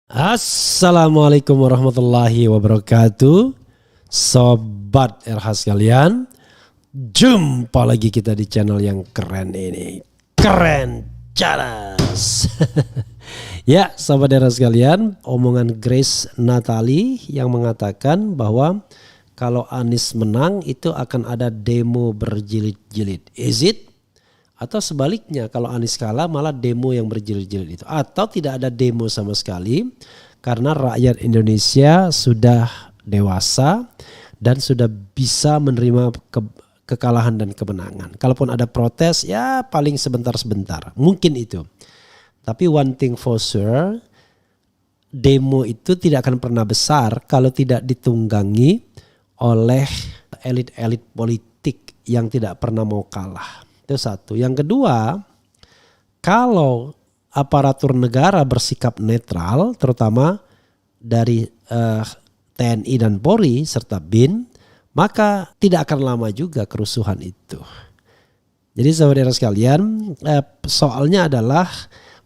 Assalamualaikum warahmatullahi wabarakatuh. Sobat RH sekalian, jumpa lagi kita di channel yang keren ini, Keren Cadas. Ya, sobat RH sekalian, omongan Grace Natali yang mengatakan bahwa kalau Anies menang itu akan ada demo berjilid-jilid. Is it? Atau sebaliknya, kalau Anies kalah malah demo yang berjilid-jilid itu. Atau tidak ada demo sama sekali karena rakyat Indonesia sudah dewasa dan sudah bisa menerima kekalahan dan kemenangan. Kalaupun ada protes ya paling sebentar-sebentar, mungkin itu. Tapi one thing for sure, demo itu tidak akan pernah besar kalau tidak ditunggangi oleh elit-elit politik yang tidak pernah mau kalah. Itu satu. Yang kedua, kalau aparatur negara bersikap netral, terutama dari TNI dan Polri serta BIN, maka tidak akan lama juga kerusuhan itu. Jadi saudara sekalian, soalnya adalah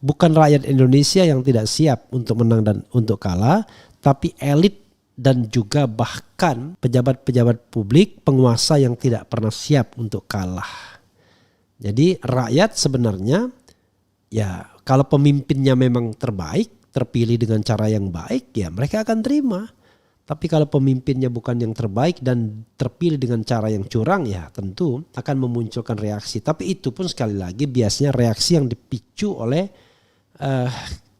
bukan rakyat Indonesia yang tidak siap untuk menang dan untuk kalah, tapi elit dan juga bahkan pejabat-pejabat publik, penguasa yang tidak pernah siap untuk kalah. Jadi rakyat sebenarnya ya kalau pemimpinnya memang terbaik, terpilih dengan cara yang baik ya mereka akan terima. Tapi kalau pemimpinnya bukan yang terbaik dan terpilih dengan cara yang curang ya tentu akan memunculkan reaksi. Tapi itu pun sekali lagi biasanya reaksi yang dipicu oleh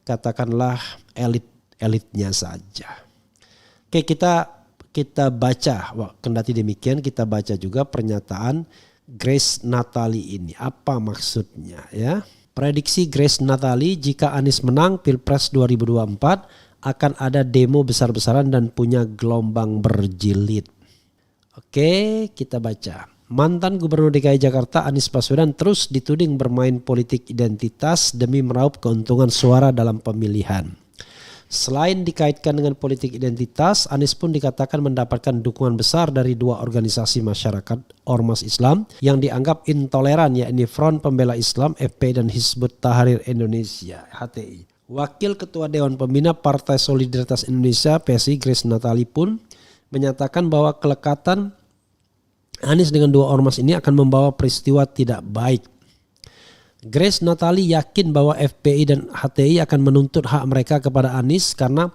katakanlah elit-elitnya saja. Oke, kita baca, kendati demikian kita baca juga pernyataan Grace Natali ini. Apa maksudnya ya? Prediksi Grace Natali, jika Anies menang Pilpres 2024 akan ada demo besar-besaran dan punya gelombang berjilid. Oke, kita baca. Mantan Gubernur DKI Jakarta Anies Baswedan terus dituding bermain politik identitas demi meraup keuntungan suara dalam pemilihan. Selain dikaitkan dengan politik identitas, Anies pun dikatakan mendapatkan dukungan besar dari dua organisasi masyarakat Ormas Islam yang dianggap intoleran, yakni Front Pembela Islam FPI dan Hizbut Tahrir Indonesia HTI. Wakil Ketua Dewan Pembina Partai Solidaritas Indonesia PSI Grace Natali pun menyatakan bahwa kelekatan Anies dengan dua ormas ini akan membawa peristiwa tidak baik. Grace Natali yakin bahwa FPI dan HTI akan menuntut hak mereka kepada Anies karena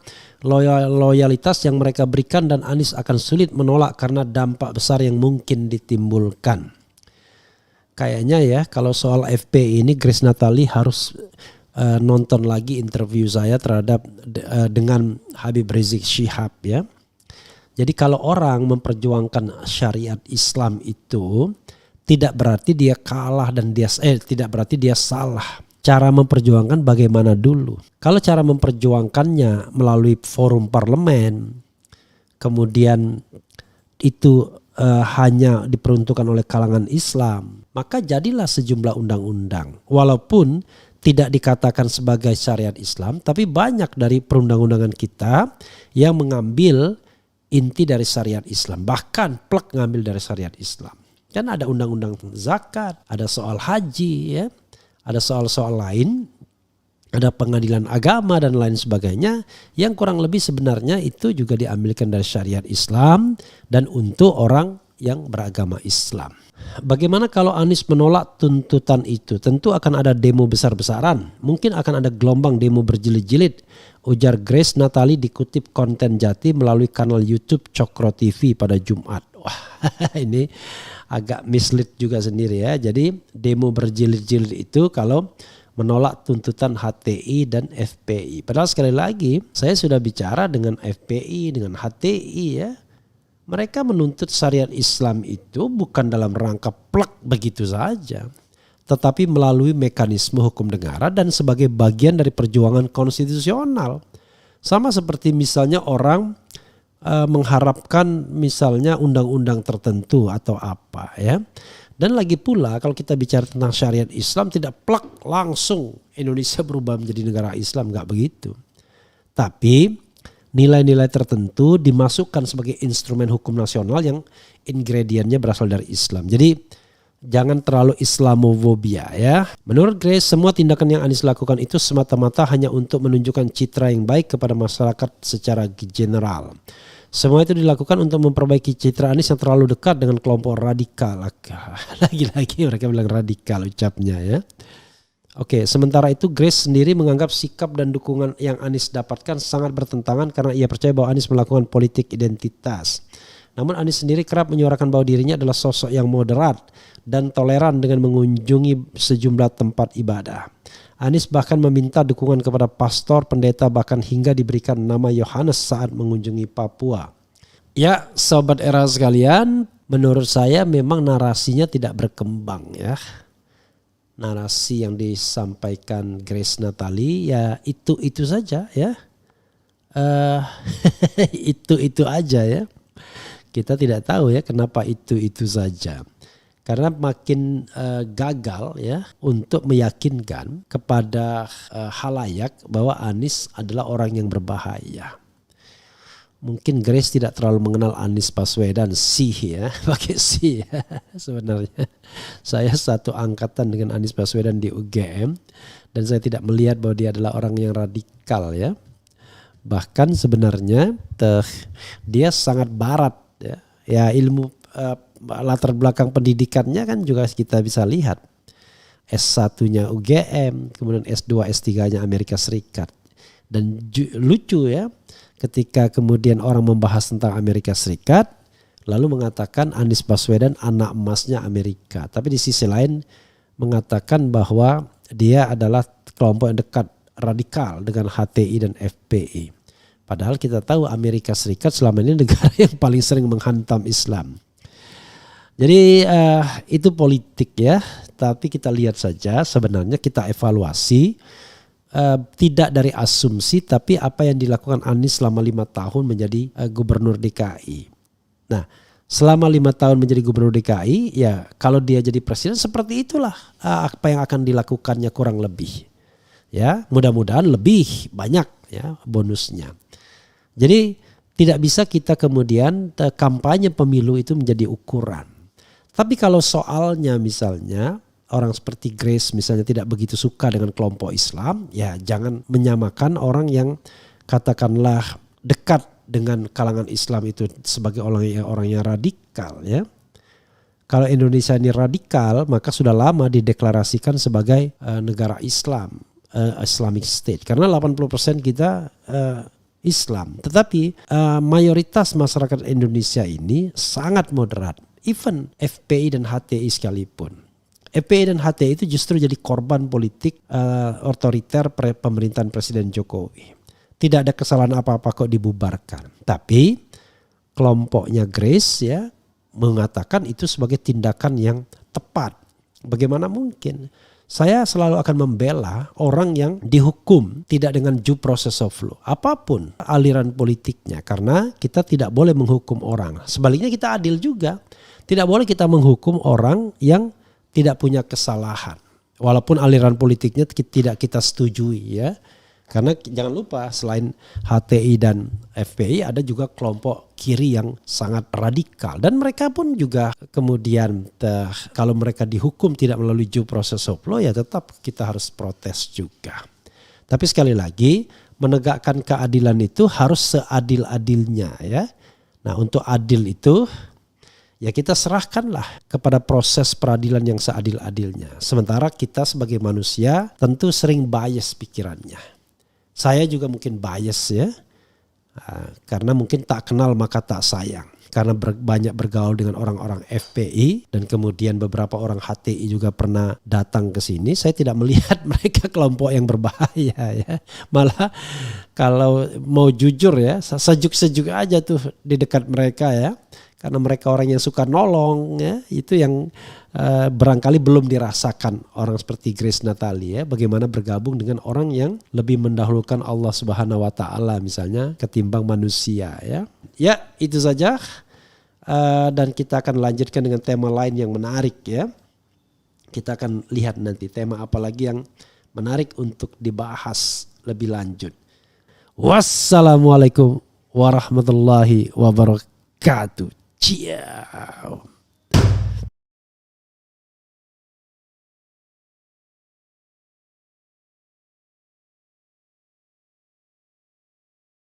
loyalitas yang mereka berikan, dan Anies akan sulit menolak karena dampak besar yang mungkin ditimbulkan. Kayaknya ya kalau soal FPI ini Grace Natali harus nonton lagi interview saya terhadap dengan Habib Rizik Syihab ya. Jadi kalau orang memperjuangkan syariat Islam itu tidak berarti dia kalah dan tidak berarti dia salah. Cara memperjuangkan bagaimana dulu. Kalau cara memperjuangkannya melalui forum parlemen, kemudian itu hanya diperuntukkan oleh kalangan Islam, maka jadilah sejumlah undang-undang. Walaupun tidak dikatakan sebagai syariat Islam, tapi banyak dari perundang-undangan kita yang mengambil inti dari syariat Islam. Bahkan plek ngambil dari syariat Islam. Kan ada undang-undang zakat, ada soal haji ya, ada soal-soal lain, ada pengadilan agama dan lain sebagainya yang kurang lebih sebenarnya itu juga diambilkan dari syariat Islam dan untuk orang yang beragama Islam. Bagaimana kalau Anies menolak tuntutan itu? Tentu akan ada demo besar-besaran, mungkin akan ada gelombang demo berjilid-jilid, ujar Grace Natali dikutip Konten Jati melalui kanal YouTube Cokro TV pada Jumat. Wah, ini agak mislead juga sendiri ya. Jadi demo berjilid-jilid itu kalau menolak tuntutan HTI dan FPI. Padahal sekali lagi saya sudah bicara dengan FPI, dengan HTI ya. Mereka menuntut syariat Islam itu bukan dalam rangka plek begitu saja, tetapi melalui mekanisme hukum negara dan sebagai bagian dari perjuangan konstitusional. Sama seperti misalnya orang mengharapkan misalnya undang-undang tertentu atau apa ya. Dan lagi pula kalau kita bicara tentang syariat Islam tidak plak langsung Indonesia berubah menjadi negara Islam, enggak begitu. Tapi nilai-nilai tertentu dimasukkan sebagai instrumen hukum nasional yang ingredientnya berasal dari Islam. Jadi Jangan terlalu Islamofobia ya. Menurut Grace, semua tindakan yang Anies lakukan itu semata-mata hanya untuk menunjukkan citra yang baik kepada masyarakat secara general. Semua itu dilakukan untuk memperbaiki citra Anies yang terlalu dekat dengan kelompok radikal. Lagi-lagi mereka bilang radikal ucapnya ya. Oke, sementara itu Grace sendiri menganggap sikap dan dukungan yang Anies dapatkan sangat bertentangan karena ia percaya bahwa Anies melakukan politik identitas. Namun Anies sendiri kerap menyuarakan bahwa dirinya adalah sosok yang moderat dan toleran dengan mengunjungi sejumlah tempat ibadah. Anies bahkan meminta dukungan kepada pastor, pendeta, bahkan hingga diberikan nama Yohanes saat mengunjungi Papua. Ya, sobat era sekalian, menurut saya memang narasinya tidak berkembang ya. Narasi yang disampaikan Grace Natali ya itu saja ya. Itu aja ya. Kita tidak tahu ya kenapa itu saja. Karena makin gagal ya untuk meyakinkan kepada halayak bahwa Anies adalah orang yang berbahaya. Mungkin Grace tidak terlalu mengenal Anies Baswedan sih ya, pakai sih ya. Sebenarnya saya satu angkatan dengan Anies Baswedan di UGM dan saya tidak melihat bahwa dia adalah orang yang radikal ya. Bahkan sebenarnya dia sangat barat ya. Ya ilmu latar belakang pendidikannya kan juga kita bisa lihat. S1-nya UGM, kemudian S2, S3-nya Amerika Serikat. Dan lucu ya, ketika kemudian orang membahas tentang Amerika Serikat, lalu mengatakan Anies Baswedan anak emasnya Amerika. Tapi di sisi lain mengatakan bahwa dia adalah kelompok yang dekat radikal dengan HTI dan FPI. Padahal kita tahu Amerika Serikat selama ini negara yang paling sering menghantam Islam. Jadi itu politik ya, tapi kita lihat saja sebenarnya kita evaluasi tidak dari asumsi tapi apa yang dilakukan Anies selama 5 tahun menjadi gubernur DKI. Nah selama 5 tahun menjadi gubernur DKI ya kalau dia jadi presiden seperti itulah apa yang akan dilakukannya kurang lebih. Ya mudah-mudahan lebih banyak ya bonusnya. Jadi tidak bisa kita kemudian kampanye pemilu itu menjadi ukuran. Tapi kalau soalnya misalnya orang seperti Grace misalnya tidak begitu suka dengan kelompok Islam, ya jangan menyamakan orang yang katakanlah dekat dengan kalangan Islam itu sebagai orang yang radikal ya. Kalau Indonesia ini radikal maka sudah lama dideklarasikan sebagai negara Islam, Islamic State. Karena 80% kita Islam, tetapi mayoritas masyarakat Indonesia ini sangat moderat, even FPI dan HTI sekalipun. FPI dan HTI itu justru jadi korban politik otoriter pemerintahan Presiden Jokowi. Tidak ada kesalahan apa-apa kok dibubarkan, tapi kelompoknya Grace ya mengatakan itu sebagai tindakan yang tepat. Bagaimana mungkin? Saya selalu akan membela orang yang dihukum tidak dengan due process of law. Apapun aliran politiknya. Karena kita tidak boleh menghukum orang. Sebaliknya kita adil juga. Tidak boleh kita menghukum orang yang tidak punya kesalahan. Walaupun aliran politiknya tidak kita setujui ya. Karena jangan lupa selain HTI dan FPI ada juga kelompok kiri yang sangat radikal. Dan mereka pun juga kemudian kalau mereka dihukum tidak melalui due process of law ya tetap kita harus protes juga. Tapi sekali lagi menegakkan keadilan itu harus seadil-adilnya ya. Nah untuk adil itu ya kita serahkanlah kepada proses peradilan yang seadil-adilnya. Sementara kita sebagai manusia tentu sering bias pikirannya. Saya juga mungkin bias ya, karena mungkin tak kenal maka tak sayang. Karena banyak bergaul dengan orang-orang FPI dan kemudian beberapa orang HTI juga pernah datang ke sini. Saya tidak melihat mereka kelompok yang berbahaya ya. Malah kalau mau jujur ya, sejuk-sejuk aja tuh di dekat mereka ya. Karena mereka orang yang suka nolong ya, itu yang barangkali belum dirasakan orang seperti Grace Natali ya, bagaimana bergabung dengan orang yang lebih mendahulukan Allah Subhanahu wa taala misalnya ketimbang manusia ya. Ya, itu saja. Dan kita akan lanjutkan dengan tema lain yang menarik ya. Kita akan lihat nanti tema apa lagi yang menarik untuk dibahas lebih lanjut. Wassalamualaikum warahmatullahi wabarakatuh. Ciao.